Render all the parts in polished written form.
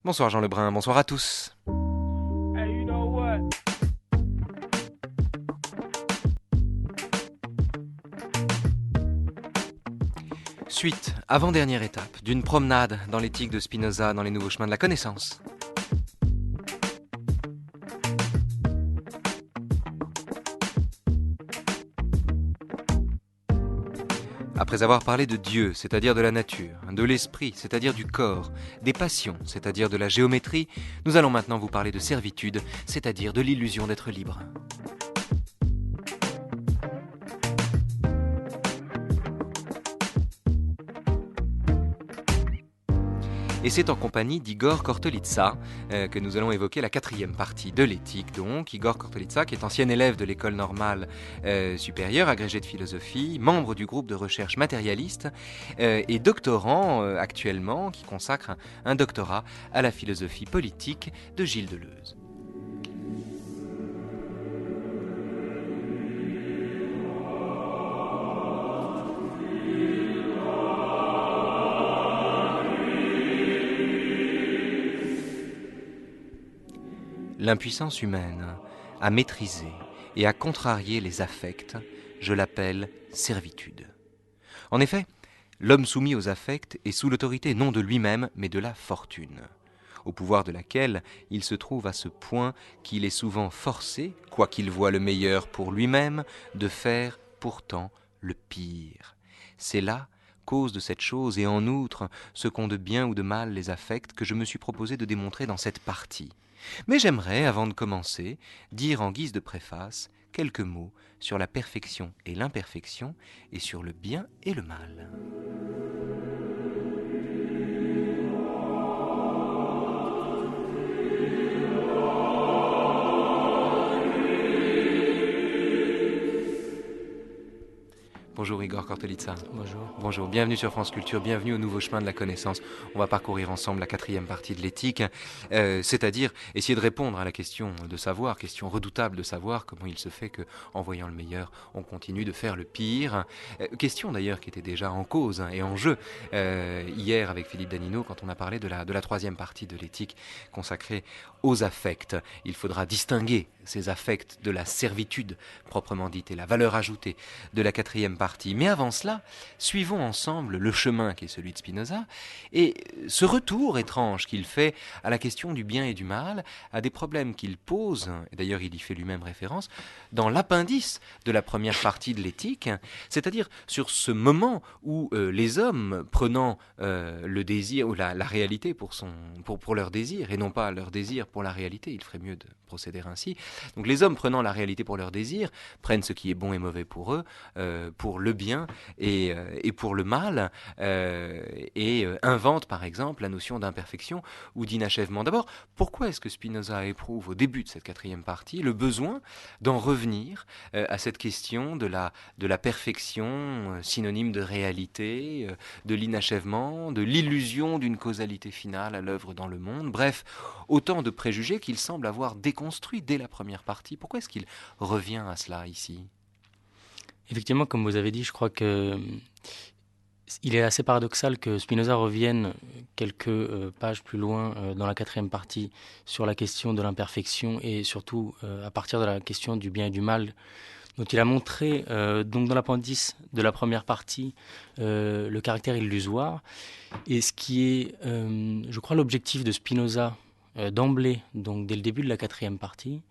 Bonsoir Jean Lebrun, bonsoir à tous. Hey, you know what? Suite, avant-dernière étape, d'une promenade dans l'éthique de Spinoza dans les nouveaux chemins de la connaissance. Après avoir parlé de Dieu, c'est-à-dire de la nature, de l'esprit, c'est-à-dire du corps, des passions, c'est-à-dire de la géométrie, nous allons maintenant vous parler de servitude, c'est-à-dire de l'illusion d'être libre. Et c'est en compagnie d'Igor Kortolitsa que nous allons évoquer la quatrième partie de l'éthique. Donc, Igor Kortolitsa, qui est ancien élève de l'école normale supérieure, agrégé de philosophie, membre du groupe de recherche matérialiste et doctorant actuellement, qui consacre un doctorat à la philosophie politique de Gilles Deleuze. L'impuissance humaine à maîtriser et à contrarier les affects, je l'appelle servitude. En effet, l'homme soumis aux affects est sous l'autorité non de lui-même, mais de la fortune, au pouvoir de laquelle il se trouve à ce point qu'il est souvent forcé, quoiqu'il voie le meilleur pour lui-même, de faire pourtant le pire. C'est là cause de cette chose et en outre ce qu'ont de bien ou de mal les affects que je me suis proposé de démontrer dans cette partie. Mais j'aimerais, avant de commencer, dire en guise de préface quelques mots sur la perfection et l'imperfection et sur le bien et le mal. Bonjour Igor Kortolitsa. Bonjour. Bonjour, bienvenue sur France Culture, bienvenue au nouveau chemin de la connaissance. On va parcourir ensemble la quatrième partie de l'éthique, c'est-à-dire essayer de répondre à la question de savoir, question redoutable de savoir comment il se fait que, en voyant le meilleur, on continue de faire le pire. Question d'ailleurs qui était déjà en cause et en jeu hier avec Philippe Danino quand on a parlé de la troisième partie de l'éthique consacrée aux affects. Il faudra distinguer ces affects de la servitude proprement dite et la valeur ajoutée de la quatrième partie. Mais avant cela, suivons ensemble le chemin qui est celui de Spinoza et ce retour étrange qu'il fait à la question du bien et du mal, à des problèmes qu'il pose, et d'ailleurs il y fait lui-même référence, dans l'appendice de la première partie de l'éthique, c'est-à-dire sur ce moment où les hommes prenant le désir ou la réalité pour leur désir et non pas leur désir pour la réalité, il ferait mieux de procéder ainsi. Donc les hommes prenant la réalité pour leur désir prennent ce qui est bon et mauvais pour eux, pour le bien et pour le mal, et inventent par exemple la notion d'imperfection ou d'inachèvement. D'abord, pourquoi est-ce que Spinoza éprouve au début de cette quatrième partie le besoin d'en revenir à cette question de la perfection, synonyme de réalité, de l'inachèvement, de l'illusion d'une causalité finale à l'œuvre dans le monde, bref, autant de préjugés qu'il semble avoir déconstruits dès la première partie. Pourquoi est-ce qu'il revient à cela ici ? Effectivement, comme vous avez dit, je crois que il est assez paradoxal que Spinoza revienne quelques pages plus loin dans la quatrième partie sur la question de l'imperfection et surtout à partir de la question du bien et du mal dont il a montré donc dans l'appendice de la première partie le caractère illusoire et ce qui est, je crois, l'objectif de Spinoza d'emblée, donc dès le début de la quatrième partie,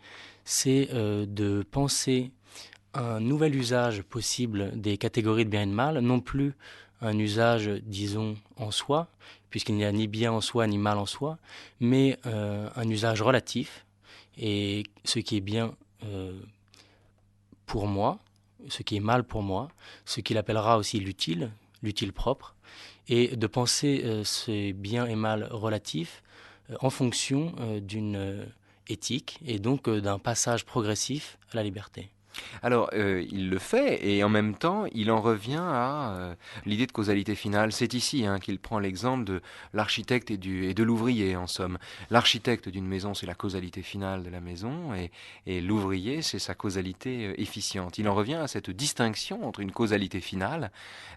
c'est de penser un nouvel usage possible des catégories de bien et de mal, non plus un usage, disons, en soi, puisqu'il n'y a ni bien en soi ni mal en soi, mais un usage relatif, et ce qui est bien pour moi, ce qui est mal pour moi, ce qu'il appellera aussi l'utile, l'utile propre, et de penser ces biens et mal relatifs en fonction d'une éthique, et donc d'un passage progressif à la liberté. Alors, il le fait, et en même temps, il en revient à l'idée de causalité finale. C'est ici qu'il prend l'exemple de l'architecte et de l'ouvrier, en somme. L'architecte d'une maison, c'est la causalité finale de la maison, et l'ouvrier, c'est sa causalité efficiente. Il en revient à cette distinction entre une causalité finale,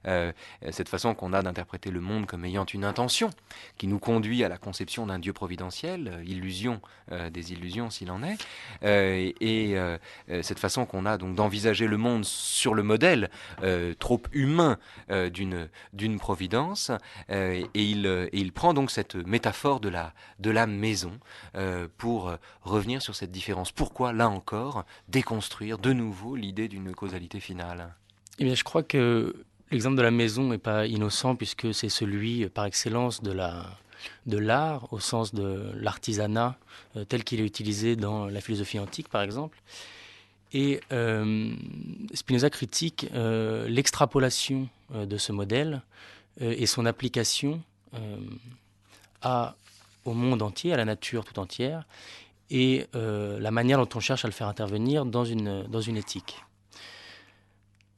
euh, cette façon qu'on a d'interpréter le monde comme ayant une intention, qui nous conduit à la conception d'un Dieu providentiel, illusion des illusions s'il en est, cette façon qu'on a donc d'envisager le monde sur le modèle trop humain d'une providence, et il prend donc cette métaphore de la maison pour revenir sur cette différence. Pourquoi, là encore, déconstruire de nouveau l'idée d'une causalité finale? Eh bien, je crois que l'exemple de la maison n'est pas innocent puisque c'est celui par excellence de l'art au sens de l'artisanat tel qu'il est utilisé dans la philosophie antique par exemple. Et Spinoza critique l'extrapolation de ce modèle et son application au monde entier, à la nature tout entière, et la manière dont on cherche à le faire intervenir dans une éthique.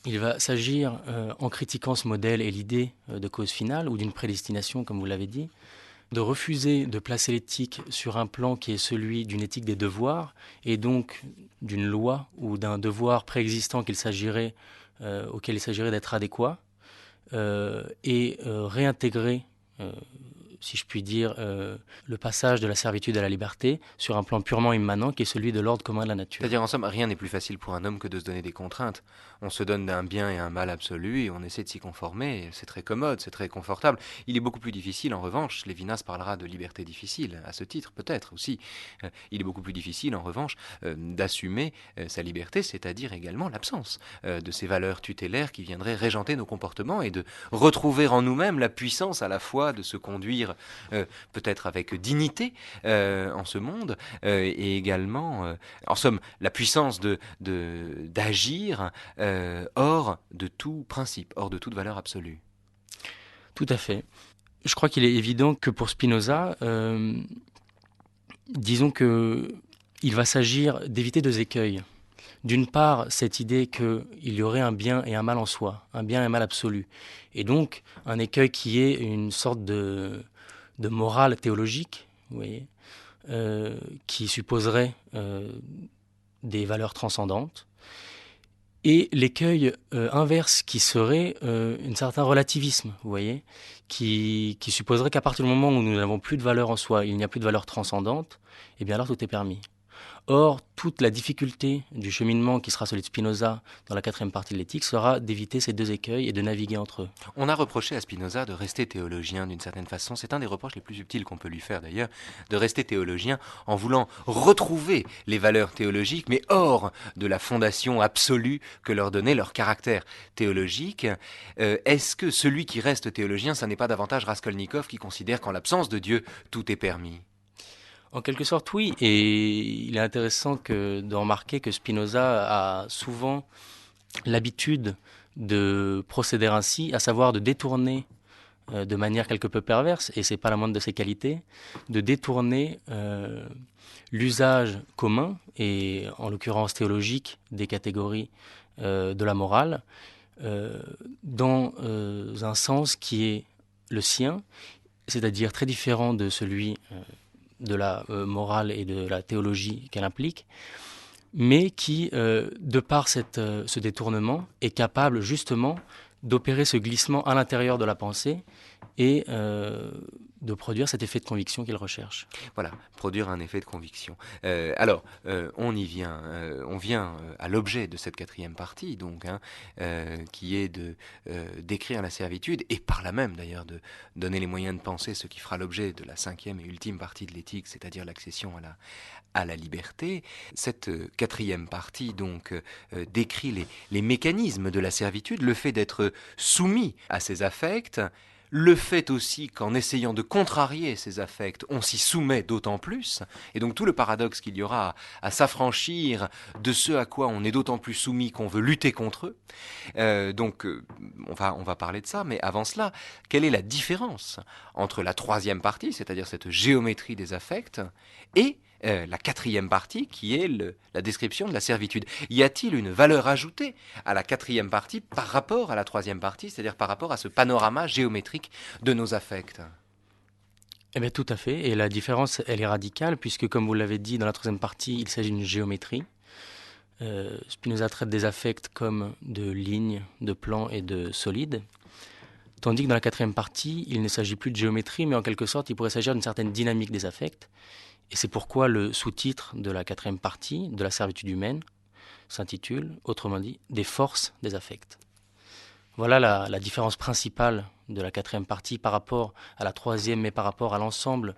Il va s'agir, en critiquant ce modèle et l'idée de cause finale, ou d'une prédestination, comme vous l'avez dit, de refuser de placer l'éthique sur un plan qui est celui d'une éthique des devoirs, et donc d'une loi ou d'un devoir préexistant auquel il s'agirait d'être adéquat, et réintégrer, si je puis dire, le passage de la servitude à la liberté sur un plan purement immanent qui est celui de l'ordre commun de la nature. C'est-à-dire, en somme, rien n'est plus facile pour un homme que de se donner des contraintes. On se donne un bien et un mal absolu et on essaie de s'y conformer. C'est très commode, c'est très confortable. Il est beaucoup plus difficile, en revanche, Lévinas parlera de liberté difficile, à ce titre, peut-être aussi. Il est beaucoup plus difficile, en revanche, d'assumer sa liberté, c'est-à-dire également l'absence de ces valeurs tutélaires qui viendraient régenter nos comportements et de retrouver en nous-mêmes la puissance à la fois de se conduire peut-être avec dignité en ce monde, et également, en somme, la puissance d'agir hors de tout principe, hors de toute valeur absolue. Tout à fait. Je crois qu'il est évident que pour Spinoza, disons que il va s'agir d'éviter deux écueils. D'une part, cette idée qu'il y aurait un bien et un mal en soi, un bien et un mal absolu. Et donc, un écueil qui est une sorte de morale théologique, vous voyez, qui supposerait des valeurs transcendantes. Et l'écueil inverse qui serait un certain relativisme, vous voyez, qui supposerait qu'à partir du moment où nous n'avons plus de valeur en soi, il n'y a plus de valeur transcendante, eh bien alors tout est permis. Or, toute la difficulté du cheminement qui sera celui de Spinoza dans la 4e partie de l'éthique sera d'éviter ces deux écueils et de naviguer entre eux. On a reproché à Spinoza de rester théologien d'une certaine façon. C'est un des reproches les plus subtils qu'on peut lui faire d'ailleurs, de rester théologien en voulant retrouver les valeurs théologiques, mais hors de la fondation absolue que leur donnait leur caractère théologique. Est-ce que celui qui reste théologien, ça n'est pas davantage Raskolnikov qui considère qu'en l'absence de Dieu, tout est permis ? En quelque sorte, oui. Et il est intéressant de remarquer que Spinoza a souvent l'habitude de procéder ainsi, à savoir de détourner de manière quelque peu perverse, et c'est pas la moindre de ses qualités, de détourner l'usage commun, et en l'occurrence théologique, des catégories de la morale, dans un sens qui est le sien, c'est-à-dire très différent de celui de la morale et de la théologie qu'elle implique, mais qui, de par ce détournement, est capable justement d'opérer ce glissement à l'intérieur de la pensée et de produire cet effet de conviction qu'il recherche. Voilà, produire un effet de conviction. Alors, on y vient. On vient à l'objet de cette 4e partie, donc, qui est de décrire la servitude et par là même, d'ailleurs, de donner les moyens de penser ce qui fera l'objet de la 5e et ultime partie de l'éthique, c'est-à-dire l'accession à la liberté. Cette 4e partie, donc, décrit les mécanismes de la servitude, le fait d'être soumis à ses affects, le fait aussi qu'en essayant de contrarier ces affects, on s'y soumet d'autant plus, et donc tout le paradoxe qu'il y aura à s'affranchir de ce à quoi on est d'autant plus soumis qu'on veut lutter contre eux. Donc on va parler de ça, mais avant cela, quelle est la différence entre la 3e partie, c'est-à-dire cette géométrie des affects, et la quatrième partie qui est la description de la servitude. Y a-t-il une valeur ajoutée à la quatrième partie par rapport à la troisième partie, c'est-à-dire par rapport à ce panorama géométrique de nos affects? Eh bien, tout à fait. Et la différence, elle est radicale, puisque, comme vous l'avez dit, dans la troisième partie, il s'agit d'une géométrie. Spinoza traite des affects comme de lignes, de plans et de solides. Tandis que dans la quatrième partie, il ne s'agit plus de géométrie, mais en quelque sorte, il pourrait s'agir d'une certaine dynamique des affects. Et c'est pourquoi le sous-titre de la quatrième partie, de la servitude humaine, s'intitule, autrement dit, des forces des affects. Voilà la différence principale de la quatrième partie par rapport à la troisième, mais par rapport à l'ensemble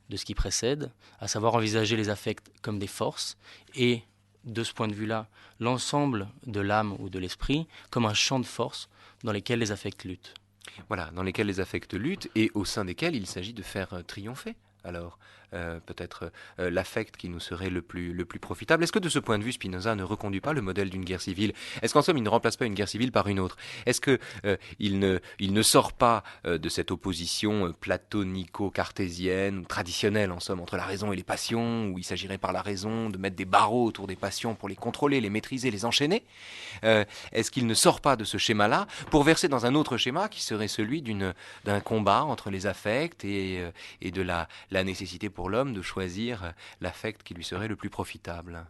de ce qui précède, à savoir envisager les affects comme des forces, et de ce point de vue-là, l'ensemble de l'âme ou de l'esprit comme un champ de force dans lequel les affects luttent. Voilà, dans lesquels les affects luttent et au sein desquels il s'agit de faire triompher. Alors, peut-être l'affect qui nous serait le plus profitable. Est-ce que de ce point de vue, Spinoza ne reconduit pas le modèle d'une guerre civile? Est-ce qu'en somme, il ne remplace pas une guerre civile par une autre? Est-ce que il ne sort pas de cette opposition platonico-cartésienne, traditionnelle en somme, entre la raison et les passions, où il s'agirait par la raison de mettre des barreaux autour des passions pour les contrôler, les maîtriser, les enchaîner? Est-ce qu'il ne sort pas de ce schéma-là pour verser dans un autre schéma qui serait celui d'un combat entre les affects et de la nécessité pour l'homme de choisir l'affect qui lui serait le plus profitable?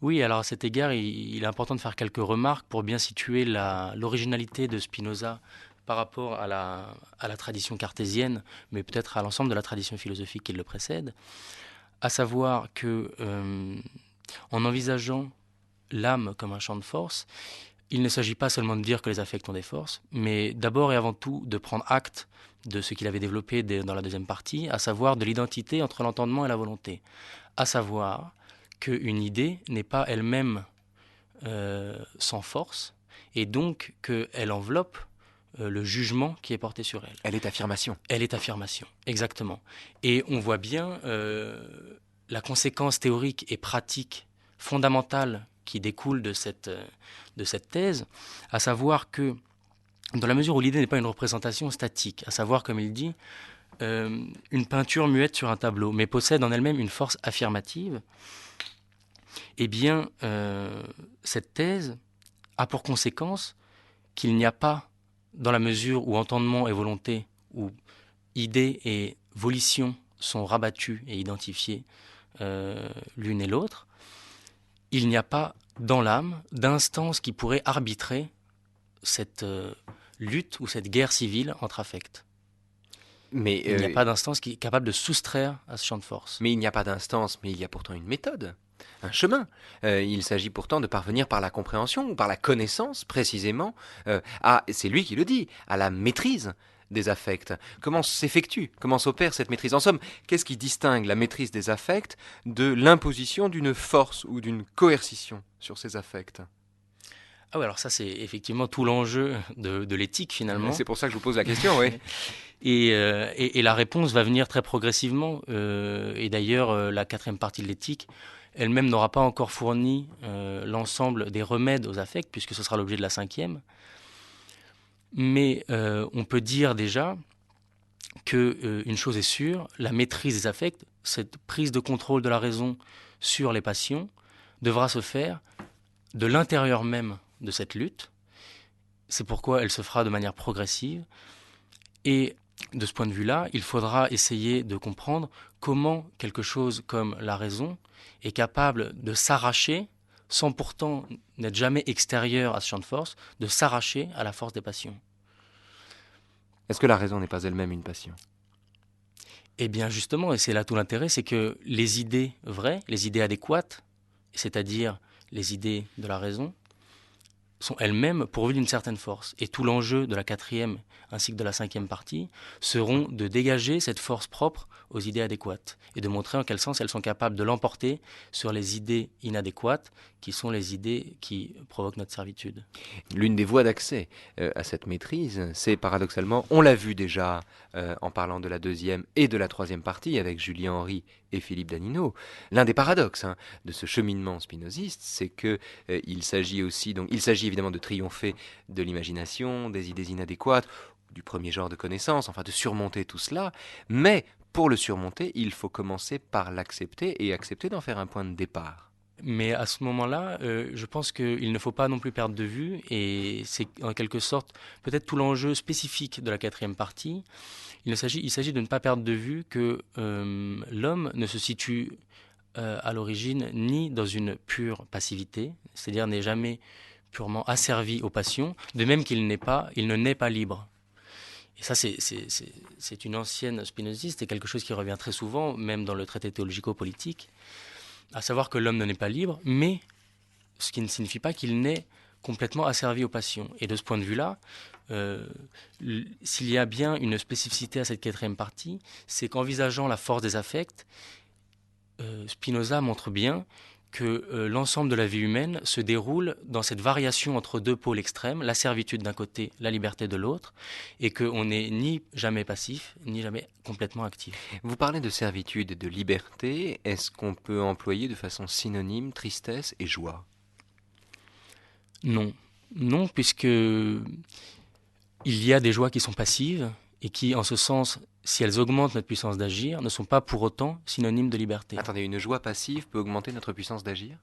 Oui, alors à cet égard, il est important de faire quelques remarques pour bien situer l'originalité de Spinoza par rapport à la tradition cartésienne, mais peut-être à l'ensemble de la tradition philosophique qui le précède, à savoir que en envisageant l'âme comme un champ de force, il ne s'agit pas seulement de dire que les affects ont des forces, mais d'abord et avant tout de prendre acte de ce qu'il avait développé dans la deuxième partie, à savoir de l'identité entre l'entendement et la volonté. À savoir qu'une idée n'est pas elle-même sans force, et donc qu'elle enveloppe le jugement qui est porté sur elle. Elle est affirmation. Elle est affirmation, exactement. Et on voit bien la conséquence théorique et pratique fondamentale qui découle de cette thèse, à savoir que dans la mesure où l'idée n'est pas une représentation statique, à savoir, comme il dit, une peinture muette sur un tableau, mais possède en elle-même une force affirmative, eh bien, cette thèse a pour conséquence qu'il n'y a pas, dans la mesure où entendement et volonté, où idée et volition sont rabattues et identifiées l'une et l'autre, il n'y a pas dans l'âme d'instance qui pourrait arbitrer cette lutte ou cette guerre civile entre affects. Mais, il n'y a pas d'instance qui est capable de soustraire à ce champ de force. Mais il n'y a pas d'instance, mais il y a pourtant une méthode, un chemin. Il s'agit pourtant de parvenir par la compréhension ou par la connaissance, précisément, c'est lui qui le dit, à la maîtrise des affects. Comment s'effectue, comment s'opère cette maîtrise? En somme, qu'est-ce qui distingue la maîtrise des affects de l'imposition d'une force ou d'une coercition sur ces affects? Ah oui, alors ça c'est effectivement tout l'enjeu de l'éthique finalement. C'est pour ça que je vous pose la question, oui. Et la réponse va venir très progressivement. Et d'ailleurs, la quatrième partie de l'éthique elle-même n'aura pas encore fourni l'ensemble des remèdes aux affects, puisque ce sera l'objet de la cinquième. Mais on peut dire déjà qu'une chose est sûre, la maîtrise des affects, cette prise de contrôle de la raison sur les passions, devra se faire de l'intérieur même de cette lutte. C'est pourquoi elle se fera de manière progressive. Et de ce point de vue-là, il faudra essayer de comprendre comment quelque chose comme la raison est capable de s'arracher, sans pourtant n'être jamais extérieur à ce champ de force, de s'arracher à la force des passions. Est-ce que la raison n'est pas elle-même une passion? Eh bien justement, et c'est là tout l'intérêt, c'est que les idées vraies, les idées adéquates, c'est-à-dire les idées de la raison, sont elles-mêmes pourvues d'une certaine force. Et tout l'enjeu de la quatrième ainsi que de la cinquième partie seront de dégager cette force propre aux idées adéquates et de montrer en quel sens elles sont capables de l'emporter sur les idées inadéquates qui sont les idées qui provoquent notre servitude. L'une des voies d'accès à cette maîtrise, c'est paradoxalement, on l'a vu déjà en parlant de la deuxième et de la troisième partie avec Julien Henry et Philippe Danino, l'un des paradoxes de ce cheminement spinoziste, c'est que il s'agit évidemment de triompher de l'imagination, des idées inadéquates, du premier genre de connaissances, enfin de surmonter tout cela, mais pour le surmonter, il faut commencer par l'accepter et accepter d'en faire un point de départ. Mais à ce moment-là, je pense qu'il ne faut pas non plus perdre de vue, et c'est en quelque sorte peut-être tout l'enjeu spécifique de la quatrième partie. Il s'agit de ne pas perdre de vue que l'homme ne se situe à l'origine ni dans une pure passivité, c'est-à-dire n'est jamais purement asservi aux passions, de même il ne naît pas libre. Et ça, c'est une ancienne spinoziste et quelque chose qui revient très souvent, même dans le traité théologico-politique, à savoir que l'homme ne naît pas libre, mais ce qui ne signifie pas qu'il naît complètement asservi aux passions. Et de ce point de vue-là, s'il y a bien une spécificité à cette quatrième partie, c'est qu'envisageant la force des affects, Spinoza montre bien que l'ensemble de la vie humaine se déroule dans cette variation entre deux pôles extrêmes, la servitude d'un côté, la liberté de l'autre, et qu'on n'est ni jamais passif, ni jamais complètement actif. Vous parlez de servitude et de liberté. Est-ce qu'on peut employer de façon synonyme tristesse et joie? Non. Non, puisque il y a des joies qui sont passives et qui, en ce sens, si elles augmentent notre puissance d'agir, ne sont pas pour autant synonymes de liberté. Attendez, une joie passive peut augmenter notre puissance d'agir?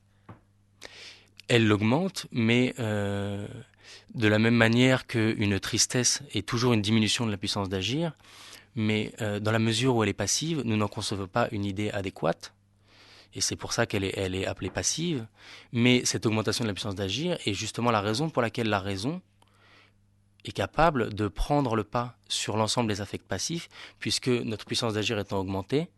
Elle l'augmente, mais de la même manière qu'une tristesse est toujours une diminution de la puissance d'agir, mais dans la mesure où elle est passive, nous n'en concevons pas une idée adéquate, et c'est pour ça qu'elle est appelée passive, mais cette augmentation de la puissance d'agir est justement la raison pour laquelle la raison est capable de prendre le pas sur l'ensemble des affects passifs, puisque notre puissance d'agir étant augmentée,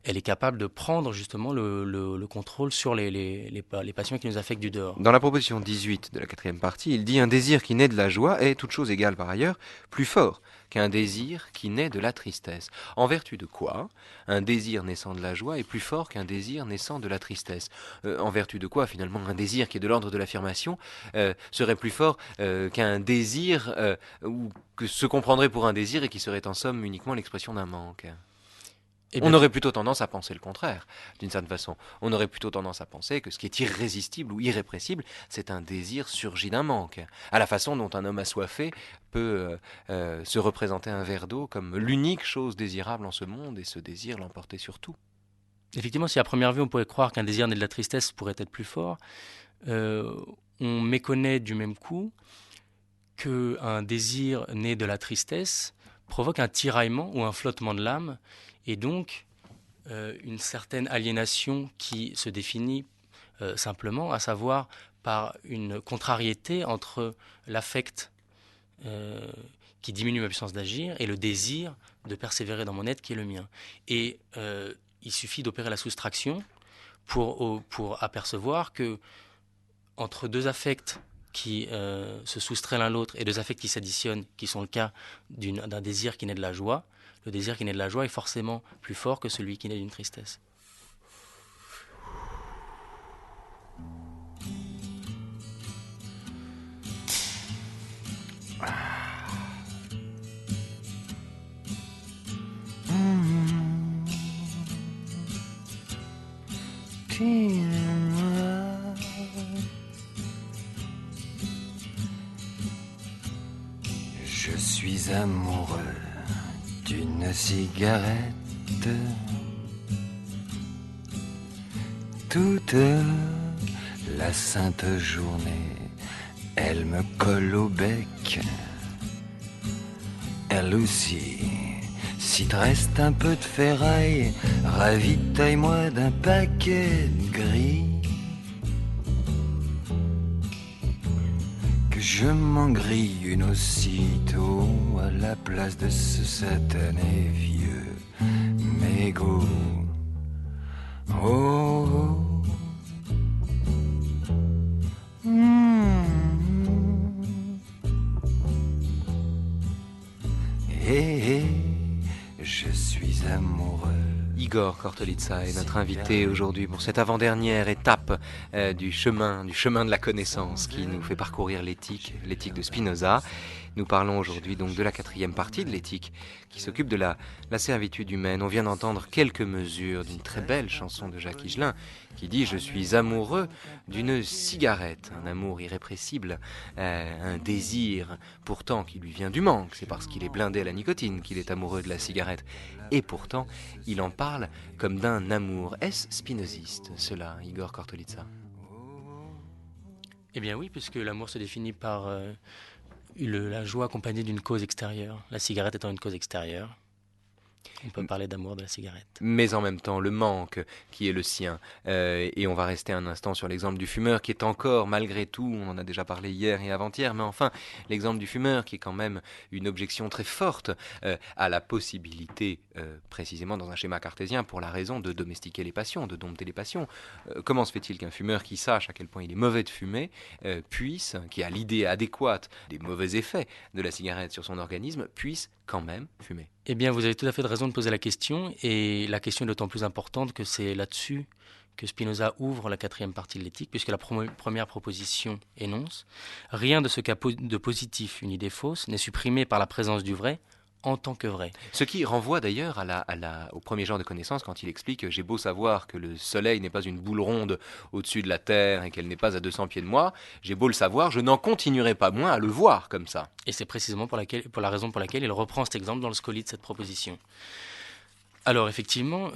elle est capable de prendre justement le contrôle sur les passions qui nous affectent du dehors. Dans la proposition 18 de la quatrième partie, il dit « Un désir qui naît de la joie est, toute chose égale par ailleurs, plus fort qu'un désir qui naît de la tristesse. » En vertu de quoi un désir naissant de la joie est plus fort qu'un désir naissant de la tristesse? En vertu de quoi, finalement, un désir qui est de l'ordre de l'affirmation serait plus fort qu'un désir ou que se comprendrait pour un désir et qui serait en somme uniquement l'expression d'un manque? On aurait plutôt tendance à penser le contraire, d'une certaine façon. On aurait plutôt tendance à penser que ce qui est irrésistible ou irrépressible, c'est un désir surgi d'un manque. À la façon dont un homme assoiffé peut se représenter un verre d'eau comme l'unique chose désirable en ce monde et ce désir l'emporter sur tout. Effectivement, si à première vue on pourrait croire qu'un désir né de la tristesse pourrait être plus fort, on méconnaît du même coup qu'un désir né de la tristesse provoque un tiraillement ou un flottement de l'âme, et donc une certaine aliénation qui se définit simplement, à savoir par une contrariété entre l'affect qui diminue ma puissance d'agir et le désir de persévérer dans mon être qui est le mien. Et il suffit d'opérer la soustraction pour apercevoir que entre deux affects qui se soustraient l'un l'autre et deux affects qui s'additionnent, qui sont le cas d'un désir qui naît de la joie, le désir qui naît de la joie est forcément plus fort que celui qui naît d'une tristesse. Je suis amoureux d'une cigarette. Toute la sainte journée, elle me colle au bec. Elle aussi, s'il te reste un peu de ferraille, ravitaille-moi d'un paquet de gris. Que je m'en grille une aussitôt à la place de ce satané vieux mégot. Oh, oh. Hey, je suis amoureux. Igor Kortolitsa est notre invité aujourd'hui pour cette avant-dernière étape du chemin de la connaissance qui nous fait parcourir l'éthique de Spinoza. Nous parlons aujourd'hui donc de la 4e partie de l'éthique qui s'occupe de la servitude humaine. On vient d'entendre quelques mesures d'une très belle chanson de Jacques Higelin qui dit « Je suis amoureux d'une cigarette », un amour irrépressible, un désir pourtant qui lui vient du manque. C'est parce qu'il est blindé à la nicotine qu'il est amoureux de la cigarette. Et pourtant, il en parle comme d'un amour. Est-ce spinoziste, cela, Igor Kortolitsa ? Eh bien oui, puisque l'amour se définit par la joie accompagnée d'une cause extérieure. La cigarette étant une cause extérieure, on peut parler d'amour de la cigarette. Mais en même temps, le manque qui est le sien. Et on va rester un instant sur l'exemple du fumeur qui est encore, malgré tout, on en a déjà parlé hier et avant-hier, mais enfin, l'exemple du fumeur qui est quand même une objection très forte à la possibilité, précisément dans un schéma cartésien, pour la raison de domestiquer les passions, de dompter les passions. Comment se fait-il qu'un fumeur qui sache à quel point il est mauvais de fumer, puisse, qui a l'idée adéquate des mauvais effets de la cigarette sur son organisme, puisse quand même fumer? Eh bien, vous avez tout à fait raison de poser la question, et la question est d'autant plus importante que c'est là-dessus que Spinoza ouvre la 4e partie de l'éthique, puisque la première proposition énonce « Rien de ce qu'a de positif, une idée fausse, n'est supprimé par la présence du vrai, en tant que vrai. » Ce qui renvoie d'ailleurs au premier genre de connaissance quand il explique « J'ai beau savoir que le soleil n'est pas une boule ronde au-dessus de la terre et qu'elle n'est pas à 200 pieds de moi, j'ai beau le savoir, je n'en continuerai pas moins à le voir comme ça. » Et c'est précisément pour la raison pour laquelle il reprend cet exemple dans le scoli de cette proposition. Alors effectivement,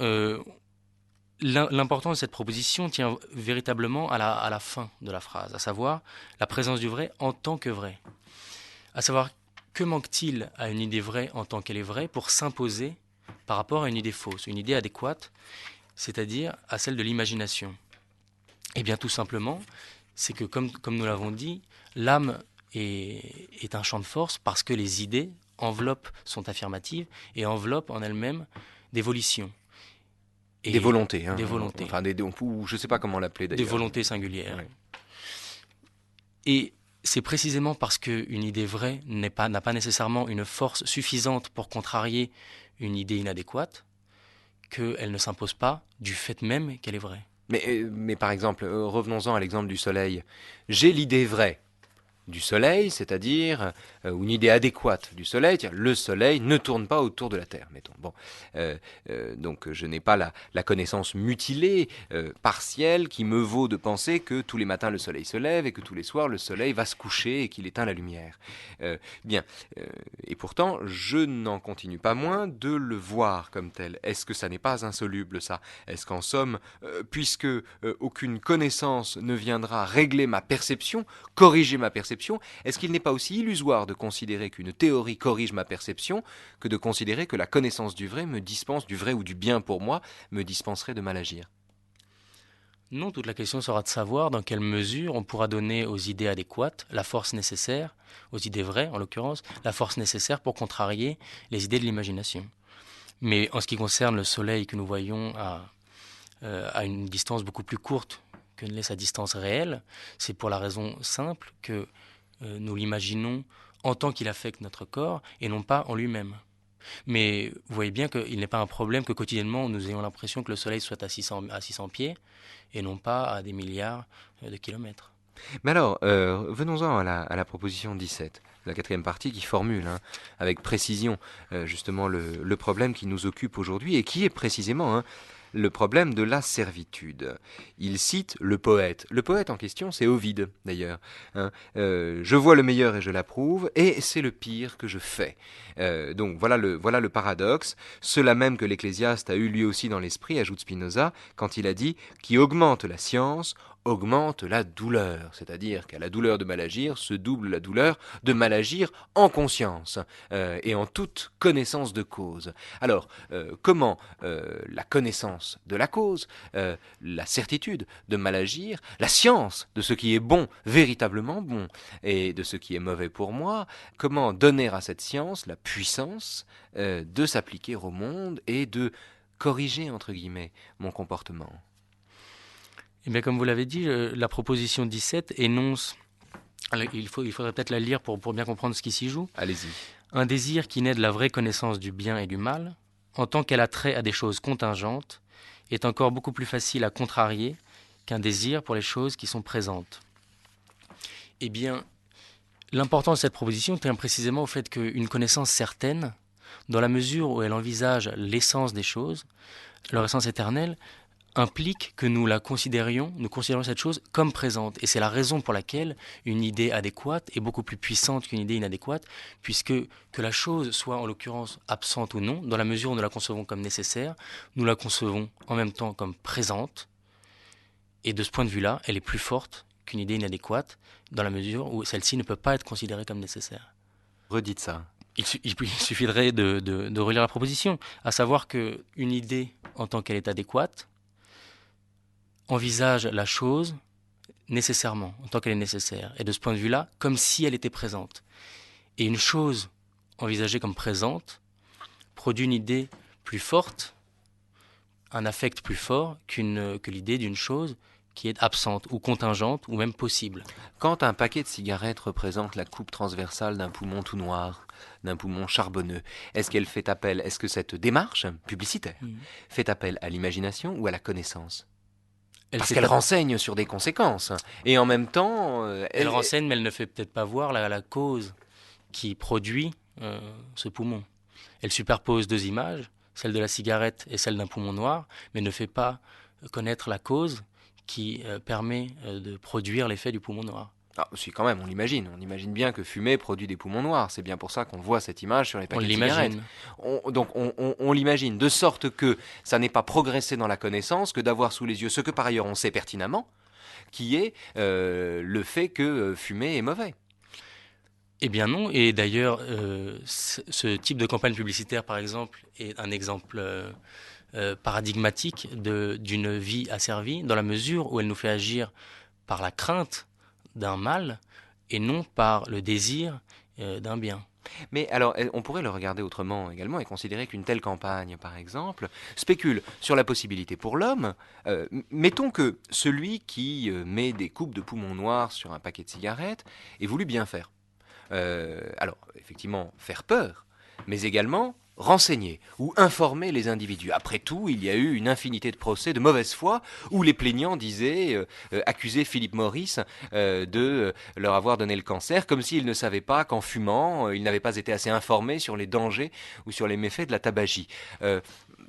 l'importance de cette proposition tient véritablement à la fin de la phrase, à savoir la présence du vrai en tant que vrai. À savoir, que manque-t-il à une idée vraie en tant qu'elle est vraie pour s'imposer par rapport à une idée fausse, une idée adéquate, c'est-à-dire à celle de l'imagination? Eh bien tout simplement, c'est que comme nous l'avons dit, l'âme est un champ de force parce que les idées sont affirmatives et enveloppent en elles-mêmes des volitions. Des volontés. Des volontés. Enfin, ou je ne sais pas comment l'appeler d'ailleurs. Des volontés singulières. Ouais. Et c'est précisément parce qu'une idée vraie n'a pas nécessairement une force suffisante pour contrarier une idée inadéquate qu'elle ne s'impose pas du fait même qu'elle est vraie. Mais par exemple, revenons-en à l'exemple du soleil. J'ai l'idée vraie du soleil, c'est-à-dire une idée adéquate du soleil, le soleil ne tourne pas autour de la Terre, mettons. Bon, donc je n'ai pas la connaissance mutilée, partielle, qui me vaut de penser que tous les matins le soleil se lève et que tous les soirs le soleil va se coucher et qu'il éteint la lumière. Et pourtant, je n'en continue pas moins de le voir comme tel. Est-ce que ça n'est pas insoluble, ça? Est-ce qu'en somme, puisque aucune connaissance ne viendra régler ma perception, corriger ma perception, est-ce qu'il n'est pas aussi illusoire de considérer qu'une théorie corrige ma perception que de considérer que la connaissance du vrai me dispense du vrai ou du bien pour moi, me dispenserait de mal agir? Non, toute la question sera de savoir dans quelle mesure on pourra donner aux idées adéquates la force nécessaire, aux idées vraies en l'occurrence, la force nécessaire pour contrarier les idées de l'imagination. Mais en ce qui concerne le soleil que nous voyons à une distance beaucoup plus courte que ne l'est sa distance réelle, c'est pour la raison simple que nous l'imaginons en tant qu'il affecte notre corps et non pas en lui-même. Mais vous voyez bien qu'il n'est pas un problème que quotidiennement nous ayons l'impression que le soleil soit à 600 pieds et non pas à des milliards de kilomètres. Mais alors, venons-en à la proposition 17, la 4e partie qui formule avec précision justement le problème qui nous occupe aujourd'hui et qui est précisément le problème de la servitude. Il cite le poète. Le poète en question, c'est Ovide, d'ailleurs. Je vois le meilleur et je l'approuve, et c'est le pire que je fais. Donc voilà le paradoxe. Cela même que l'Ecclésiaste a eu lui aussi dans l'esprit, ajoute Spinoza, quand il a dit « qui augmente la science, augmente la douleur », c'est-à-dire qu'à la douleur de mal agir se double la douleur de mal agir en conscience et en toute connaissance de cause. Alors, comment la connaissance de la cause, la certitude de mal agir, la science de ce qui est bon, véritablement bon, et de ce qui est mauvais pour moi, comment donner à cette science la puissance de s'appliquer au monde et de corriger, entre guillemets, mon comportement? Eh bien, comme vous l'avez dit, la proposition 17 énonce, il faudrait peut-être la lire pour bien comprendre ce qui s'y joue. Allez-y. Un désir qui naît de la vraie connaissance du bien et du mal, en tant qu'elle a trait à des choses contingentes, est encore beaucoup plus facile à contrarier qu'un désir pour les choses qui sont présentes. Eh bien, L'importance de cette proposition tient précisément au fait qu'une connaissance certaine, dans la mesure où elle envisage l'essence des choses, leur essence éternelle, implique que nous considérons cette chose comme présente. Et c'est la raison pour laquelle une idée adéquate est beaucoup plus puissante qu'une idée inadéquate, puisque que la chose soit en l'occurrence absente ou non, dans la mesure où nous la concevons comme nécessaire, nous la concevons en même temps comme présente. Et de ce point de vue-là, elle est plus forte qu'une idée inadéquate, dans la mesure où celle-ci ne peut pas être considérée comme nécessaire. Redites ça. Il suffirait de relire la proposition, à savoir qu'une idée, en tant qu'elle est adéquate, envisage la chose nécessairement, en tant qu'elle est nécessaire, et de ce point de vue-là, comme si elle était présente. Et une chose envisagée comme présente produit une idée plus forte, un affect plus fort que l'idée d'une chose qui est absente ou contingente ou même possible. Quand un paquet de cigarettes représente la coupe transversale d'un poumon tout noir, d'un poumon charbonneux, est-ce que cette démarche publicitaire fait appel à l'imagination ou à la connaissance? Parce qu'elle renseigne sur des conséquences. Et en même temps... elle renseigne, mais elle ne fait peut-être pas voir la cause qui produit ce poumon. Elle superpose deux images, celle de la cigarette et celle d'un poumon noir, mais ne fait pas connaître la cause qui permet de produire l'effet du poumon noir. Ah, si, quand même, on l'imagine. On imagine bien que fumer produit des poumons noirs. C'est bien pour ça qu'on voit cette image sur les paquets de cigarettes. On l'imagine, de sorte que ça n'est pas progressé dans la connaissance que d'avoir sous les yeux ce que par ailleurs on sait pertinemment, qui est le fait que fumer est mauvais. Eh bien non, et d'ailleurs, ce type de campagne publicitaire, par exemple, est un exemple paradigmatique d'une vie asservie, dans la mesure où elle nous fait agir par la crainte d'un mal et non par le désir d'un bien. Mais alors, on pourrait le regarder autrement également et considérer qu'une telle campagne, par exemple, spécule sur la possibilité pour l'homme. Mettons que celui qui met des coupes de poumons noirs sur un paquet de cigarettes ait voulu bien faire. Alors, effectivement, faire peur, mais également renseigner ou informer les individus. Après tout, il y a eu une infinité de procès de mauvaise foi où les plaignants accusaient Philip Morris de leur avoir donné le cancer, comme s'ils ne savaient pas qu'en fumant, ils n'avaient pas été assez informés sur les dangers ou sur les méfaits de la tabagie.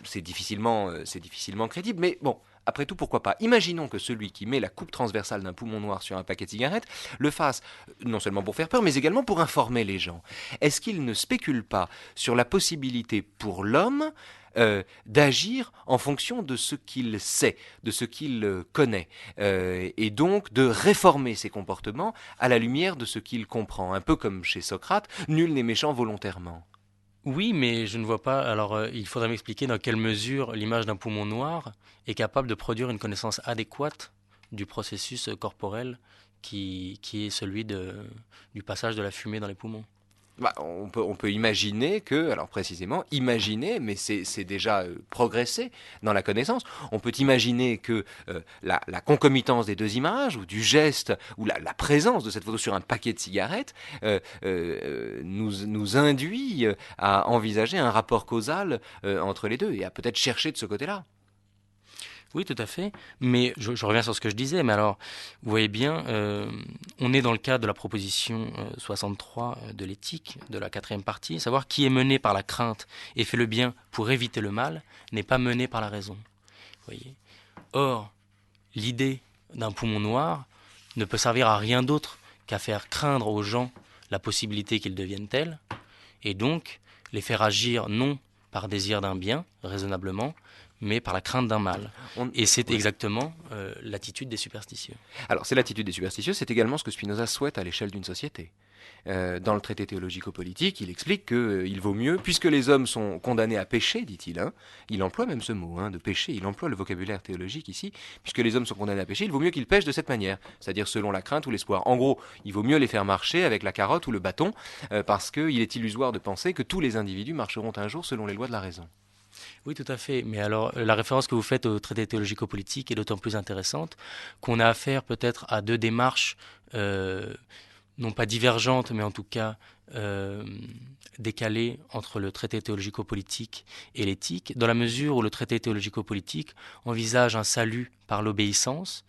C'est difficilement crédible, mais bon. Après tout, pourquoi pas? Imaginons que celui qui met la coupe transversale d'un poumon noir sur un paquet de cigarettes le fasse non seulement pour faire peur, mais également pour informer les gens. Est-ce qu'il ne spécule pas sur la possibilité pour l'homme d'agir en fonction de ce qu'il sait, de ce qu'il connaît, et donc de réformer ses comportements à la lumière de ce qu'il comprend? Un peu comme chez Socrate, nul n'est méchant volontairement. Oui, mais je ne vois pas. Alors, il faudrait m'expliquer dans quelle mesure l'image d'un poumon noir est capable de produire une connaissance adéquate du processus corporel qui est celui du passage de la fumée dans les poumons. On peut imaginer que, alors précisément, imaginer, mais c'est déjà progressé dans la connaissance, on peut imaginer que la concomitance des deux images, ou du geste, ou la présence de cette photo sur un paquet de cigarettes, nous induit à envisager un rapport causal entre les deux, et à peut-être chercher de ce côté-là. Oui, tout à fait. Mais je reviens sur ce que je disais. Mais alors, vous voyez bien, on est dans le cadre de la proposition 63 de l'éthique, de la 4e partie, savoir qui est mené par la crainte et fait le bien pour éviter le mal, n'est pas mené par la raison. Vous voyez. Or, l'idée d'un poumon noir ne peut servir à rien d'autre qu'à faire craindre aux gens la possibilité qu'ils deviennent tels, et donc les faire agir non par désir d'un bien, raisonnablement, mais par la crainte d'un mal. Et c'est exactement l'attitude des superstitieux. Alors, c'est l'attitude des superstitieux, c'est également ce que Spinoza souhaite à l'échelle d'une société. Dans le traité théologico-politique, il explique qu'il vaut mieux, puisque les hommes sont condamnés à pécher, dit-il, il emploie même ce mot, de pécher, il emploie le vocabulaire théologique ici, puisque les hommes sont condamnés à pécher, il vaut mieux qu'ils pêchent de cette manière, c'est-à-dire selon la crainte ou l'espoir. En gros, il vaut mieux les faire marcher avec la carotte ou le bâton, parce qu'il est illusoire de penser que tous les individus marcheront un jour selon les lois de la raison. Oui, tout à fait. Mais alors, la référence que vous faites au traité théologico-politique est d'autant plus intéressante qu'on a affaire peut-être à deux démarches, non pas divergentes, mais en tout cas décalées entre le traité théologico-politique et l'éthique, dans la mesure où le traité théologico-politique envisage un salut par l'obéissance,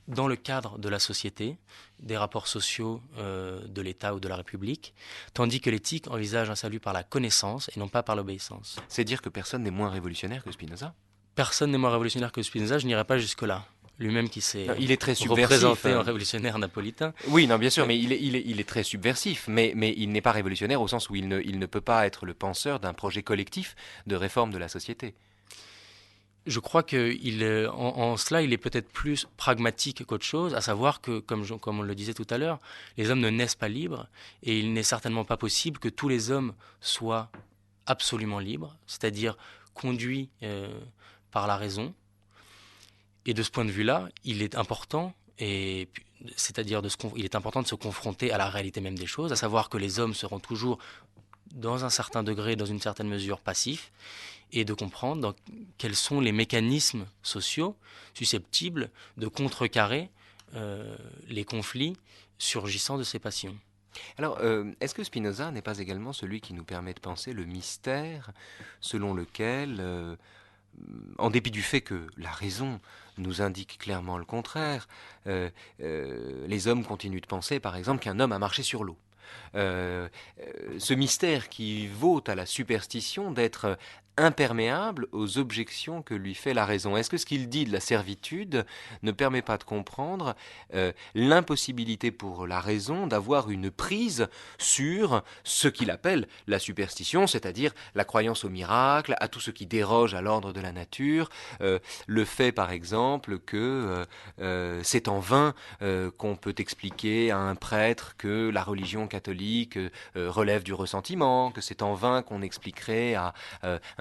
dans le cadre de la société, des rapports sociaux de l'État ou de la République, tandis que l'éthique envisage un salut par la connaissance et non pas par l'obéissance. C'est dire que personne n'est moins révolutionnaire que Spinoza. Personne n'est moins révolutionnaire que Spinoza, je n'irai pas jusque-là. Lui-même qui s'est Non, il est très subversif. représenté en révolutionnaire napolitain. Oui, non, bien sûr, mais il est très subversif, mais il n'est pas révolutionnaire au sens où il ne peut pas être le penseur d'un projet collectif de réforme de la société. Je crois en cela, il est peut-être plus pragmatique qu'autre chose, à savoir que, comme on le disait tout à l'heure, les hommes ne naissent pas libres, et il n'est certainement pas possible que tous les hommes soient absolument libres, c'est-à-dire conduits par la raison. Et de ce point de vue-là, il est important, il est important de se confronter à la réalité même des choses, à savoir que les hommes seront toujours, dans un certain degré, dans une certaine mesure, passifs, et de comprendre quels sont les mécanismes sociaux susceptibles de contrecarrer les conflits surgissant de ces passions. Alors, est-ce que Spinoza n'est pas également celui qui nous permet de penser le mystère selon lequel, en dépit du fait que la raison nous indique clairement le contraire, les hommes continuent de penser, par exemple, qu'un homme a marché sur l'eau. Ce mystère qui vaut à la superstition d'être imperméable aux objections que lui fait la raison. Est-ce que ce qu'il dit de la servitude ne permet pas de comprendre l'impossibilité pour la raison d'avoir une prise sur ce qu'il appelle la superstition, c'est-à-dire la croyance au miracle, à tout ce qui déroge à l'ordre de la nature, le fait par exemple que c'est en vain qu'on peut expliquer à un prêtre que la religion catholique relève du ressentiment, que c'est en vain qu'on expliquerait à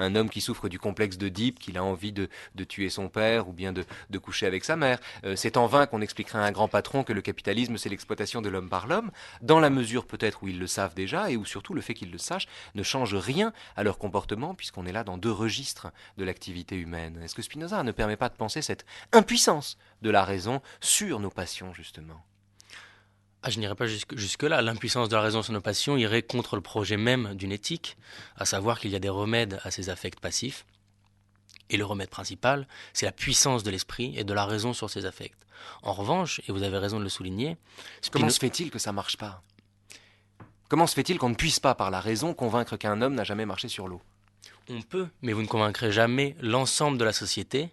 un homme qui souffre du complexe d'Oedipe qu'il a envie de tuer son père ou bien de coucher avec sa mère. C'est en vain qu'on expliquerait à un grand patron que le capitalisme c'est l'exploitation de l'homme par l'homme, dans la mesure peut-être où ils le savent déjà et où surtout le fait qu'ils le sachent ne change rien à leur comportement puisqu'on est là dans deux registres de l'activité humaine. Est-ce que Spinoza ne permet pas de penser cette impuissance de la raison sur nos passions justement ? Je n'irai pas jusque-là. L'impuissance de la raison sur nos passions irait contre le projet même d'une éthique, à savoir qu'il y a des remèdes à ces affects passifs. Et le remède principal, c'est la puissance de l'esprit et de la raison sur ces affects. En revanche, et vous avez raison de le souligner... Comment se fait-il que ça ne marche pas ? Comment se fait-il qu'on ne puisse pas, par la raison, convaincre qu'un homme n'a jamais marché sur l'eau ? On peut, mais vous ne convaincrez jamais l'ensemble de la société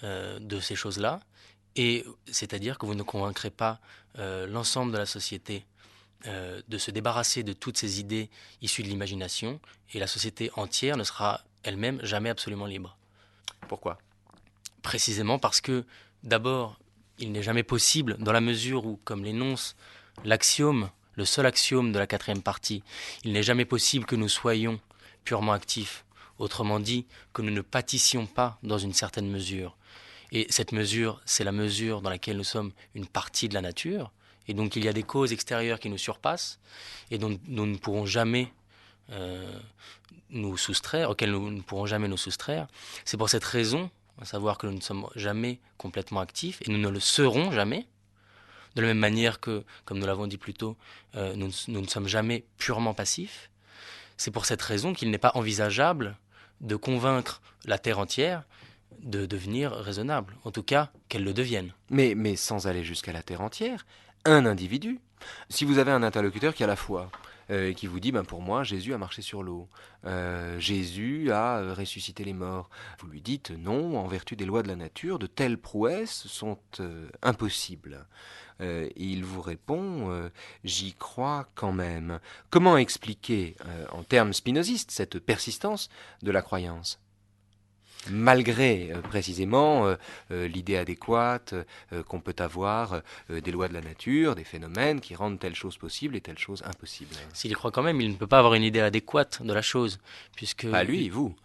de ces choses-là. Et c'est-à-dire que vous ne convaincrez pas l'ensemble de la société de se débarrasser de toutes ces idées issues de l'imagination, et la société entière ne sera elle-même jamais absolument libre. Pourquoi ? Précisément parce que, d'abord, il n'est jamais possible, dans la mesure où, comme l'énonce l'axiome, le seul axiome de la 4e partie, il n'est jamais possible que nous soyons purement actifs, autrement dit, que nous ne pâtissions pas dans une certaine mesure. Et cette mesure, c'est la mesure dans laquelle nous sommes une partie de la nature, et donc il y a des causes extérieures qui nous surpassent, et dont nous ne pourrons jamais nous soustraire, auxquelles nous ne pourrons jamais nous soustraire. C'est pour cette raison, à savoir que nous ne sommes jamais complètement actifs, et nous ne le serons jamais, de la même manière que, comme nous l'avons dit plus tôt, nous ne sommes jamais purement passifs. C'est pour cette raison qu'il n'est pas envisageable de convaincre la Terre entière de devenir raisonnable, en tout cas qu'elle le devienne. Mais sans aller jusqu'à la Terre entière, un individu, si vous avez un interlocuteur qui a la foi, qui vous dit, pour moi, Jésus a marché sur l'eau, Jésus a ressuscité les morts, vous lui dites non, en vertu des lois de la nature, de telles prouesses sont impossibles. Il vous répond, j'y crois quand même. Comment expliquer, en termes spinozistes, cette persistance de la croyance ? Malgré précisément l'idée adéquate qu'on peut avoir des lois de la nature, des phénomènes qui rendent telle chose possible et telle chose impossible. S'il y croit quand même, il ne peut pas avoir une idée adéquate de la chose, puisque... Ah lui, vous.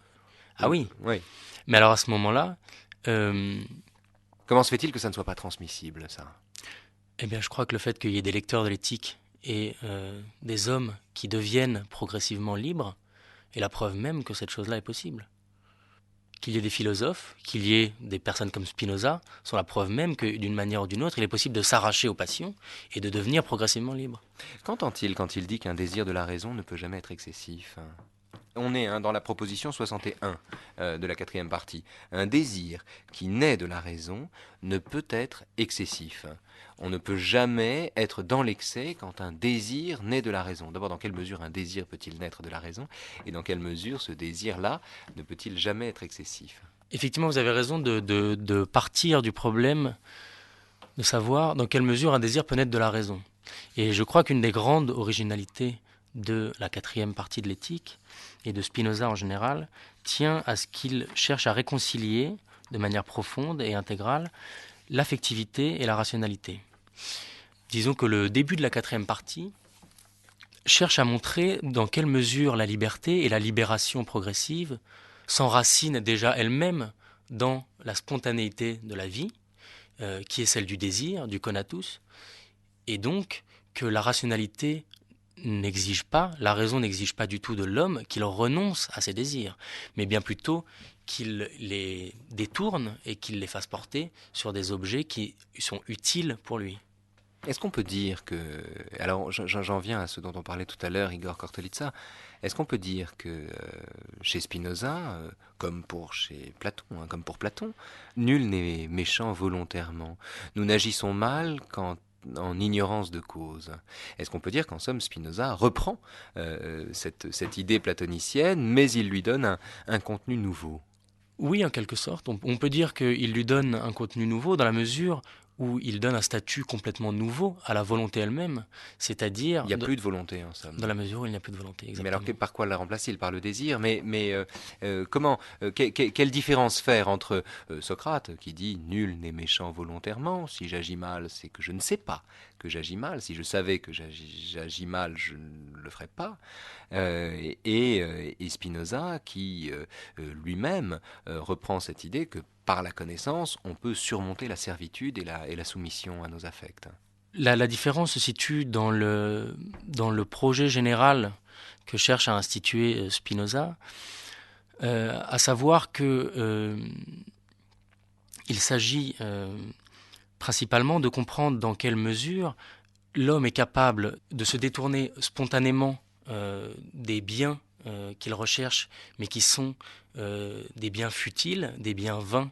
Ah oui. Oui. Mais alors à ce moment-là... Comment se fait-il que ça ne soit pas transmissible, ça ? Eh bien, je crois que le fait qu'il y ait des lecteurs de l'éthique et des hommes qui deviennent progressivement libres est la preuve même que cette chose-là est possible. Qu'il y ait des philosophes, qu'il y ait des personnes comme Spinoza, sont la preuve même que, d'une manière ou d'une autre, il est possible de s'arracher aux passions et de devenir progressivement libre. Qu'entend-il quand il dit qu'un désir de la raison ne peut jamais être excessif ? on est dans la proposition 61 de la quatrième partie. Un désir qui naît de la raison ne peut être excessif. On ne peut jamais être dans l'excès quand un désir naît de la raison. D'abord, dans quelle mesure un désir peut-il naître de la raison, et dans quelle mesure ce désir-là ne peut-il jamais être excessif? Effectivement, vous avez raison de partir du problème, de savoir dans quelle mesure un désir peut naître de la raison. Et je crois qu'une des grandes originalités de la quatrième partie de l'éthique, et de Spinoza en général, tient à ce qu'il cherche à réconcilier de manière profonde et intégrale l'affectivité et la rationalité. Disons que le début de la quatrième partie cherche à montrer dans quelle mesure la liberté et la libération progressive s'enracinent déjà elles-mêmes dans la spontanéité de la vie, qui est celle du désir, du conatus, et donc que la rationalité n'exige pas, la raison n'exige pas du tout de l'homme qu'il renonce à ses désirs, mais bien plutôt qu'il les détourne et qu'il les fasse porter sur des objets qui sont utiles pour lui. Est-ce qu'on peut dire que... Alors j'en viens à ce dont on parlait tout à l'heure, Igor Kortolitsa. Est-ce qu'on peut dire que chez Spinoza, comme pour pour Platon, nul n'est méchant volontairement. Nous n'agissons mal en ignorance de cause. Est-ce qu'on peut dire qu'en somme Spinoza reprend cette idée platonicienne, mais il lui donne un contenu nouveau? Oui, en quelque sorte. On peut dire qu'il lui donne un contenu nouveau dans la mesure où il donne un statut complètement nouveau à la volonté elle-même, c'est-à-dire... Il n'y a plus de volonté, en somme. Dans la mesure où il n'y a plus de volonté, exactement. Mais alors, par quoi la remplace-t-il? Par le désir? Comment quelle différence faire entre Socrate, qui dit « Nul n'est méchant volontairement, si j'agis mal, c'est que je ne sais pas que j'agis mal, si je savais que j'agis mal, je ne le ferais pas », et Spinoza, qui lui-même reprend cette idée que par la connaissance, on peut surmonter la servitude et la soumission à nos affects. La différence se situe dans le projet général que cherche à instituer Spinoza, à savoir que il s'agit principalement de comprendre dans quelle mesure l'homme est capable de se détourner spontanément des biens qu'il recherche, mais qui sont des biens futiles, des biens vains,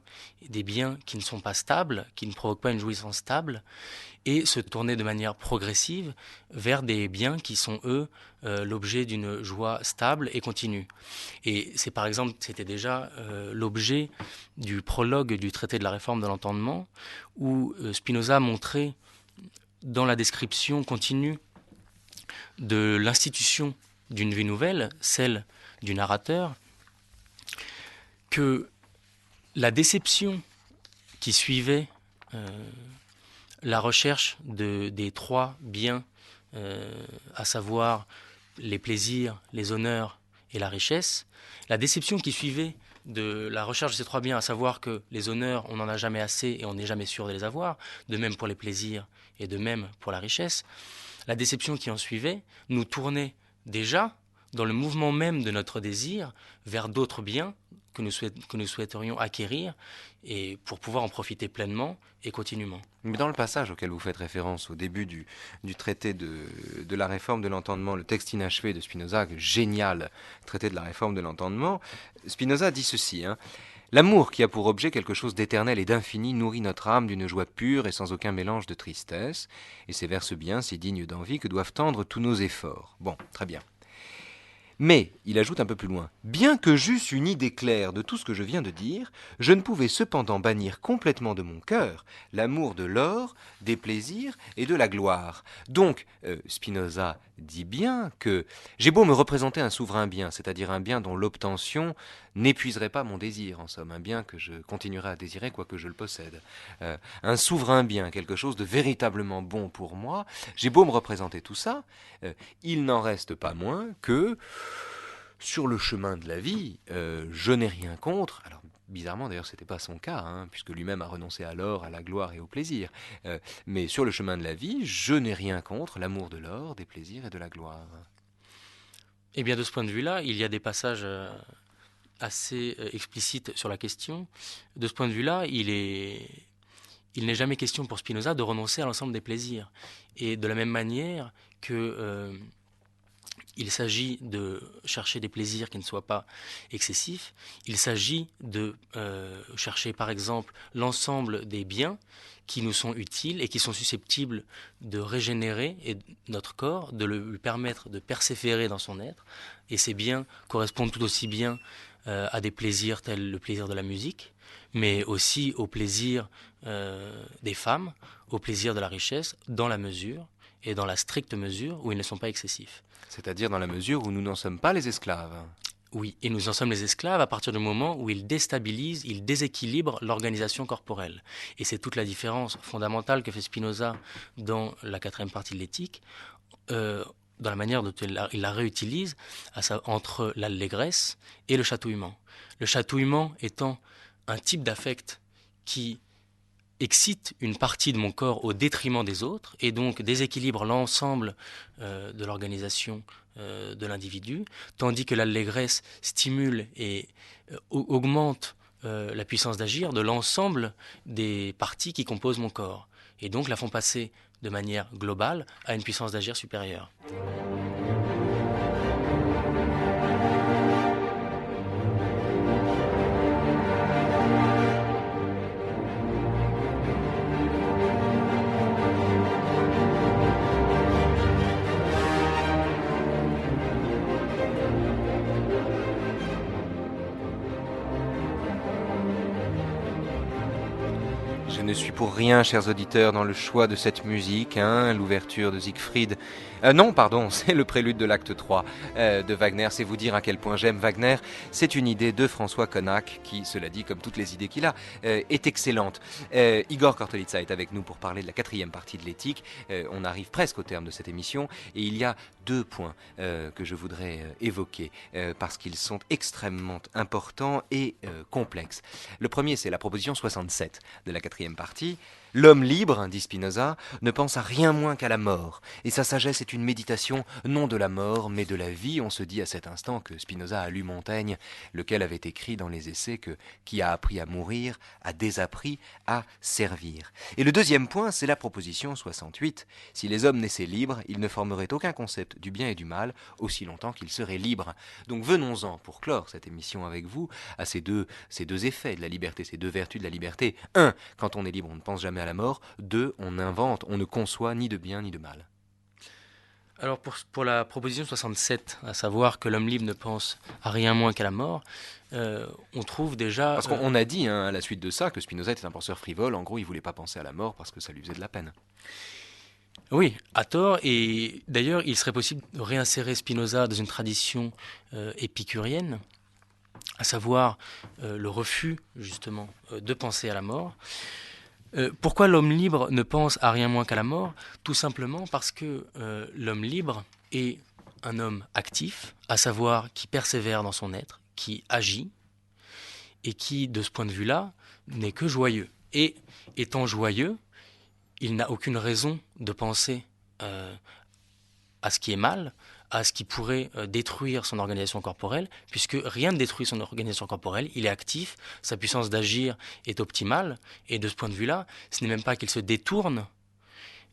des biens qui ne sont pas stables, qui ne provoquent pas une jouissance stable, et se tourner de manière progressive vers des biens qui sont, eux, l'objet d'une joie stable et continue. Et c'est par exemple, c'était déjà l'objet du prologue du traité de la réforme de l'entendement, où Spinoza montrait, dans la description continue de l'institution d'une vie nouvelle, celle du narrateur, que la déception qui suivait la recherche des trois biens, à savoir les plaisirs, les honneurs et la richesse, la déception qui suivait de la recherche de ces trois biens, à savoir que les honneurs, on n'en a jamais assez et on n'est jamais sûr de les avoir, de même pour les plaisirs et de même pour la richesse, la déception qui en suivait nous tournait déjà, dans le mouvement même de notre désir, vers d'autres biens que nous souhaiterions acquérir et pour pouvoir en profiter pleinement et continuellement. Mais dans le passage auquel vous faites référence au début du traité de la réforme de l'entendement, le texte inachevé de Spinoza, génial traité de la réforme de l'entendement, Spinoza dit ceci, L'amour qui a pour objet quelque chose d'éternel et d'infini nourrit notre âme d'une joie pure et sans aucun mélange de tristesse, et c'est vers ce bien si digne d'envie que doivent tendre tous nos efforts. Bon, très bien. Mais, il ajoute un peu plus loin, bien que j'eusse une idée claire de tout ce que je viens de dire, je ne pouvais cependant bannir complètement de mon cœur l'amour de l'or, des plaisirs et de la gloire. Donc, Spinoza dit bien que j'ai beau me représenter un souverain bien, c'est-à-dire un bien dont l'obtention n'épuiserait pas mon désir, en somme, un bien que je continuerai à désirer quoique je le possède. Un souverain bien, quelque chose de véritablement bon pour moi, j'ai beau me représenter tout ça, il n'en reste pas moins que sur le chemin de la vie, je n'ai rien contre. Alors, bizarrement, d'ailleurs, ce n'était pas son cas, puisque lui-même a renoncé à l'or, à la gloire et au plaisir. Mais sur le chemin de la vie, je n'ai rien contre l'amour de l'or, des plaisirs et de la gloire. Eh bien, de ce point de vue-là, il y a des passages assez explicites sur la question. De ce point de vue-là, il n'est jamais question pour Spinoza de renoncer à l'ensemble des plaisirs. Et de la même manière que il s'agit de chercher des plaisirs qui ne soient pas excessifs. Il s'agit de chercher, par exemple, l'ensemble des biens qui nous sont utiles et qui sont susceptibles de régénérer notre corps, de lui permettre de persévérer dans son être. Et ces biens correspondent tout aussi bien à des plaisirs tels le plaisir de la musique, mais aussi au plaisir des femmes, au plaisir de la richesse, dans la mesure et dans la stricte mesure où ils ne sont pas excessifs. C'est-à-dire dans la mesure où nous n'en sommes pas les esclaves. Oui, et nous en sommes les esclaves à partir du moment où ils déstabilisent, ils déséquilibrent l'organisation corporelle. Et c'est toute la différence fondamentale que fait Spinoza dans la quatrième partie de l'éthique, dans la manière dont il la réutilise entre l'allégresse et le chatouillement. Le chatouillement étant un type d'affect qui excite une partie de mon corps au détriment des autres et donc déséquilibre l'ensemble de l'organisation de l'individu, tandis que l'allégresse stimule et augmente la puissance d'agir de l'ensemble des parties qui composent mon corps et donc la font passer de manière globale à une puissance d'agir supérieure. Je ne suis pour rien, chers auditeurs, dans le choix de cette musique, l'ouverture de Siegfried. Non, pardon, c'est le prélude de l'acte 3 de Wagner. C'est vous dire à quel point j'aime Wagner. C'est une idée de François Connac qui, cela dit, comme toutes les idées qu'il a, est excellente. Igor Kortolitsa est avec nous pour parler de la quatrième partie de l'éthique. On arrive presque au terme de cette émission et il y a 2 points que je voudrais évoquer parce qu'ils sont extrêmement importants et complexes. Le premier, c'est la proposition 67 de la quatrième partie. L'homme libre, dit Spinoza, ne pense à rien moins qu'à la mort, et sa sagesse est une méditation non de la mort, mais de la vie. On se dit à cet instant que Spinoza a lu Montaigne, lequel avait écrit dans les essais que qui a appris à mourir a désappris à servir. Et le deuxième point, c'est la proposition 68. Si les hommes naissaient libres, ils ne formeraient aucun concept du bien et du mal, aussi longtemps qu'ils seraient libres. Donc venons-en, pour clore cette émission avec vous, à ces deux effets de la liberté, ces 2 vertus de la liberté. 1, quand on est libre, on ne pense jamais à la mort. 2, on invente, on ne conçoit ni de bien ni de mal. Alors pour la proposition 67, à savoir que l'homme libre ne pense à rien moins qu'à la mort, on trouve déjà... Parce qu'on a dit à la suite de ça que Spinoza était un penseur frivole. En gros, il ne voulait pas penser à la mort parce que ça lui faisait de la peine. Oui, à tort, et d'ailleurs il serait possible de réinsérer Spinoza dans une tradition épicurienne, à savoir le refus justement de penser à la mort. Pourquoi l'homme libre ne pense à rien moins qu'à la mort? Tout simplement parce que l'homme libre est un homme actif, à savoir qui persévère dans son être, qui agit, et qui, de ce point de vue-là, n'est que joyeux. Et étant joyeux, il n'a aucune raison de penser à ce qui est mal, à ce qui pourrait détruire son organisation corporelle, puisque rien ne détruit son organisation corporelle, il est actif, sa puissance d'agir est optimale, et de ce point de vue-là, ce n'est même pas qu'il se détourne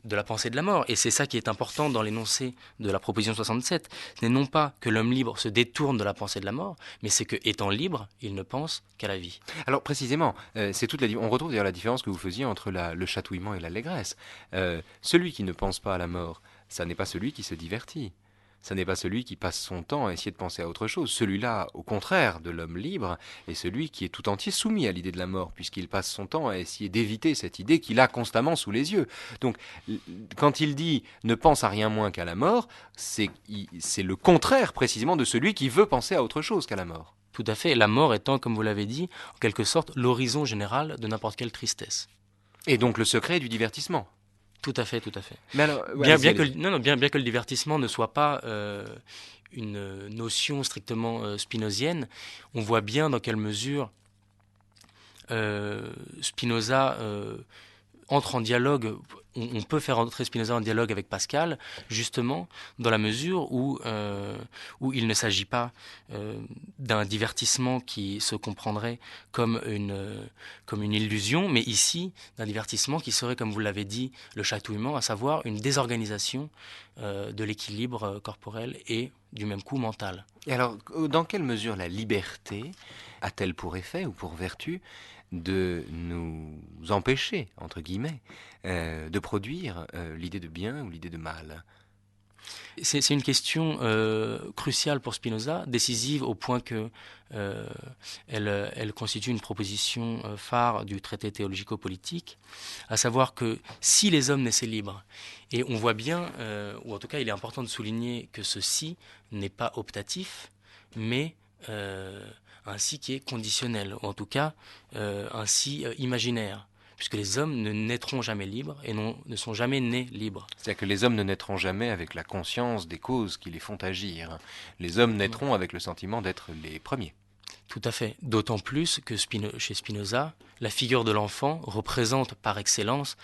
de la pensée de la mort. Et c'est ça qui est important dans l'énoncé de la proposition 67. Ce n'est non pas que l'homme libre se détourne de la pensée de la mort, mais c'est que, étant libre, il ne pense qu'à la vie. Alors précisément, c'est toute on retrouve d'ailleurs la différence que vous faisiez entre le chatouillement et l'allégresse. Celui qui ne pense pas à la mort, ça n'est pas celui qui se divertit. Ça n'est pas celui qui passe son temps à essayer de penser à autre chose. Celui-là, au contraire de l'homme libre, est celui qui est tout entier soumis à l'idée de la mort, puisqu'il passe son temps à essayer d'éviter cette idée qu'il a constamment sous les yeux. Donc, quand il dit « ne pense à rien moins qu'à la mort », c'est le contraire précisément de celui qui veut penser à autre chose qu'à la mort. Tout à fait, la mort étant, comme vous l'avez dit, en quelque sorte l'horizon général de n'importe quelle tristesse. Et donc le secret du divertissement. Tout à fait, tout à fait. Mais alors, bien que le divertissement ne soit pas une notion strictement spinozienne, on voit bien dans quelle mesure Spinoza entre en dialogue on peut faire entrer Spinoza en dialogue avec Pascal, justement dans la mesure où il ne s'agit pas d'un divertissement qui se comprendrait comme une illusion, mais ici d'un divertissement qui serait, comme vous l'avez dit, le chatouillement, à savoir une désorganisation de l'équilibre corporel et du même coup mental. Et alors, dans quelle mesure la liberté a-t-elle pour effet ou pour vertu de nous empêcher, entre guillemets, de produire l'idée de bien ou l'idée de mal? C'est une question cruciale pour Spinoza, décisive au point que elle constitue une proposition phare du traité théologico-politique, à savoir que si les hommes naissaient libres, et on voit bien, ou en tout cas il est important de souligner que ceci n'est pas optatif, mais un si qui est conditionnel, ou en tout cas un si imaginaire, puisque les hommes ne naîtront jamais libres et ne sont jamais nés libres. C'est-à-dire que les hommes ne naîtront jamais avec la conscience des causes qui les font agir. Les hommes naîtront avec le sentiment d'être les premiers. Tout à fait. D'autant plus que chez Spinoza, la figure de l'enfant représente par excellence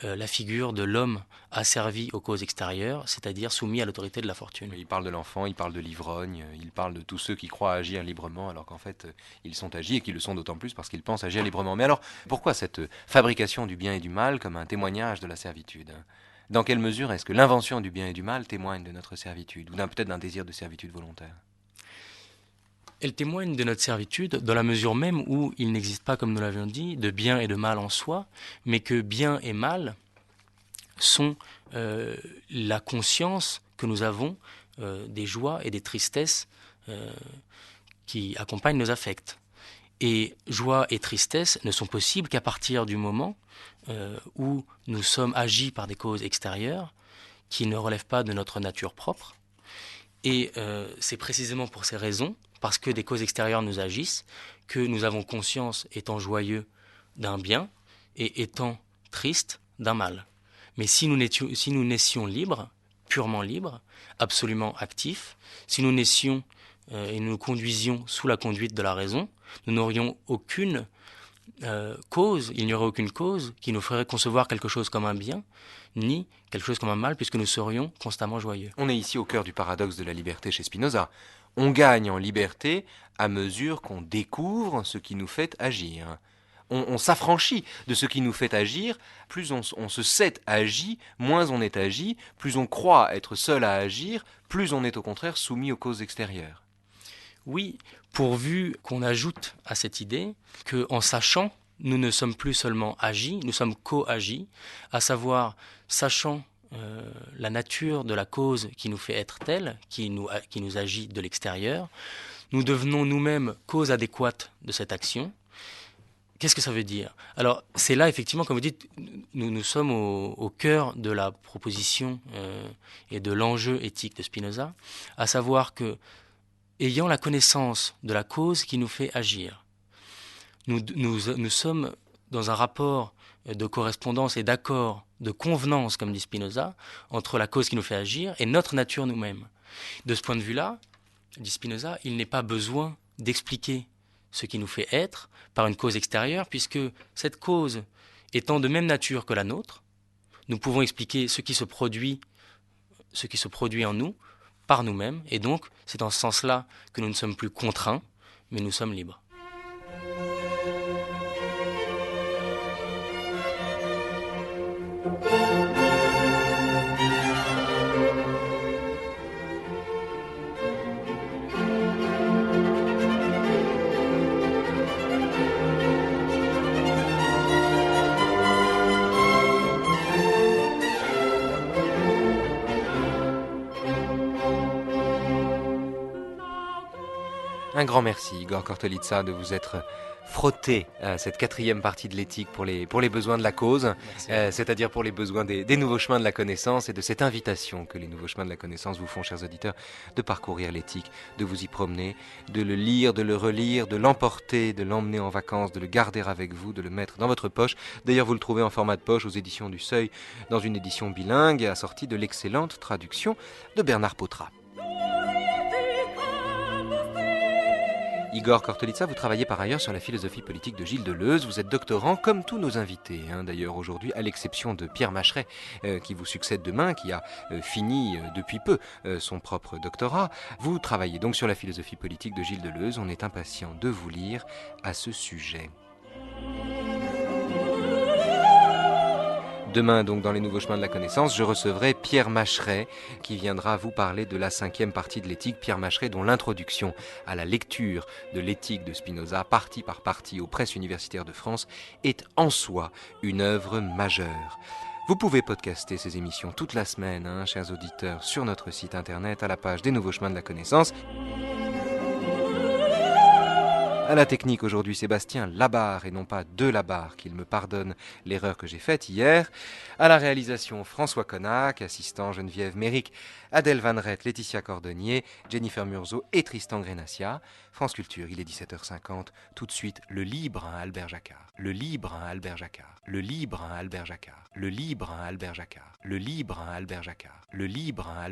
la figure de l'homme asservi aux causes extérieures, c'est-à-dire soumis à l'autorité de la fortune. Il parle de l'enfant, il parle de l'ivrogne, il parle de tous ceux qui croient agir librement, alors qu'en fait, ils sont agis et qu'ils le sont d'autant plus parce qu'ils pensent agir librement. Mais alors, pourquoi cette fabrication du bien et du mal comme un témoignage de la servitude? Dans quelle mesure est-ce que l'invention du bien et du mal témoigne de notre servitude, ou peut-être d'un désir de servitude volontaire? Elle témoigne de notre servitude dans la mesure même où il n'existe pas, comme nous l'avions dit, de bien et de mal en soi, mais que bien et mal sont la conscience que nous avons des joies et des tristesses qui accompagnent nos affects. Et joie et tristesse ne sont possibles qu'à partir du moment où nous sommes agis par des causes extérieures qui ne relèvent pas de notre nature propre. Et c'est précisément pour ces raisons, parce que des causes extérieures nous agissent, que nous avons conscience, étant joyeux, d'un bien et étant triste, d'un mal. Mais si nous naissions libres, purement libres, absolument actifs, si nous naissions et nous conduisions sous la conduite de la raison, nous n'aurions aucune cause, il n'y aurait aucune cause qui nous ferait concevoir quelque chose comme un bien, ni quelque chose comme un mal, puisque nous serions constamment joyeux. On est ici au cœur du paradoxe de la liberté chez Spinoza. On gagne en liberté à mesure qu'on découvre ce qui nous fait agir. On s'affranchit de ce qui nous fait agir, plus on se sait agi, moins on est agi, plus on croit être seul à agir, plus on est au contraire soumis aux causes extérieures. Oui, pourvu qu'on ajoute à cette idée qu'en sachant, nous ne sommes plus seulement agis, nous sommes co-agis, à savoir, sachant la nature de la cause qui nous fait être telle, qui nous agit de l'extérieur, nous devenons nous-mêmes cause adéquate de cette action. Qu'est-ce que ça veut dire? Alors, c'est là, effectivement, comme vous dites, nous sommes au cœur de la proposition et de l'enjeu éthique de Spinoza, à savoir que, ayant la connaissance de la cause qui nous fait agir, nous sommes dans un rapport de correspondance et d'accord, de convenance, comme dit Spinoza, entre la cause qui nous fait agir et notre nature nous-mêmes. De ce point de vue-là, dit Spinoza, il n'est pas besoin d'expliquer ce qui nous fait être par une cause extérieure, puisque cette cause étant de même nature que la nôtre, nous pouvons expliquer ce qui se produit en nous, par nous-mêmes, et donc c'est dans ce sens-là que nous ne sommes plus contraints, mais nous sommes libres. Un grand merci, Igor Kortolitsa, de vous être frotté à cette quatrième partie de l'éthique pour les besoins de la cause, c'est-à-dire pour les besoins des nouveaux chemins de la connaissance et de cette invitation que les nouveaux chemins de la connaissance vous font, chers auditeurs, de parcourir l'éthique, de vous y promener, de le lire, de le relire, de l'emporter, de l'emmener en vacances, de le garder avec vous, de le mettre dans votre poche. D'ailleurs, vous le trouvez en format de poche aux éditions du Seuil, dans une édition bilingue, assortie de l'excellente traduction de Bernard Potra. Igor Kortolitsa, vous travaillez par ailleurs sur la philosophie politique de Gilles Deleuze. Vous êtes doctorant, comme tous nos invités, d'ailleurs aujourd'hui, à l'exception de Pierre Macheret, qui vous succède demain, qui a fini depuis peu son propre doctorat. Vous travaillez donc sur la philosophie politique de Gilles Deleuze. On est impatient de vous lire à ce sujet. Demain, donc, dans les Nouveaux Chemins de la Connaissance, je recevrai Pierre Macheret, qui viendra vous parler de la 5e partie de l'éthique. Pierre Macheret, dont l'introduction à la lecture de l'éthique de Spinoza, partie par partie, aux presses universitaires de France, est en soi une œuvre majeure. Vous pouvez podcaster ces émissions toute la semaine, chers auditeurs, sur notre site internet, à la page des Nouveaux Chemins de la Connaissance. À la technique aujourd'hui, Sébastien Labarre et non pas de Labarre, qu'il me pardonne l'erreur que j'ai faite hier. À la réalisation, François Connac, assistant Geneviève Méric, Adèle Van Rett, Laetitia Cordonnier, Jennifer Murzo et Tristan Grenassia. France Culture, il est 17h50. Tout de suite, le libre Albert Jacquard. Le libre Albert Jacquard. Le libre Albert Jacquard. Le libre Albert Jacquard. Le libre Albert Jacquard. Le libre Albert